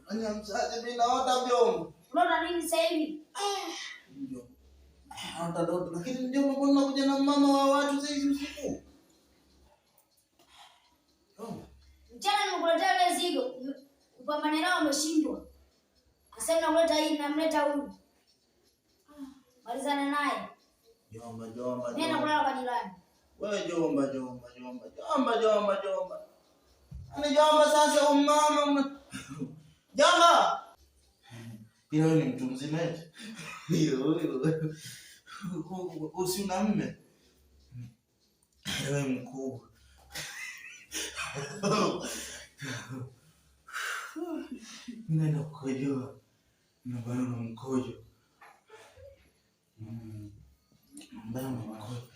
Nani amsaje mimi naota mjomba. Unaona nini sasa hivi? Mjomba. Naota ndoto lakini mjomba mbona unakuja na mama wa watu sasa hivi usiku? Mchana nimekuletea ile zigo. Upambane nao umeshindwa. Asema namleta hii namleta huyu. Malizana naye. Jomba. Nenda kulala kwa jirani. Wewe jomba. Ani jomba sasa mama. Jomba. Yeye ni mtu mzima eti. Huyo. Usi una mume. Wewe mkubwa. Nenda kukojoa. Mbona mkojo? Mbona mkojo?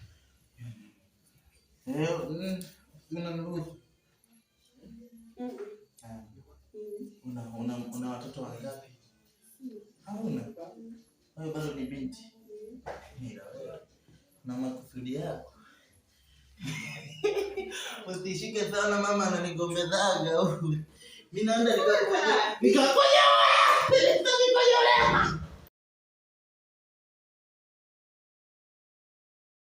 Unaniruhusu? Una watoto wangapi? Hauna. Wewe bado ni binti. Na makufuli yako. Usishike sana mama ananigombezaga huyu. Mimi naenda nikakojoa.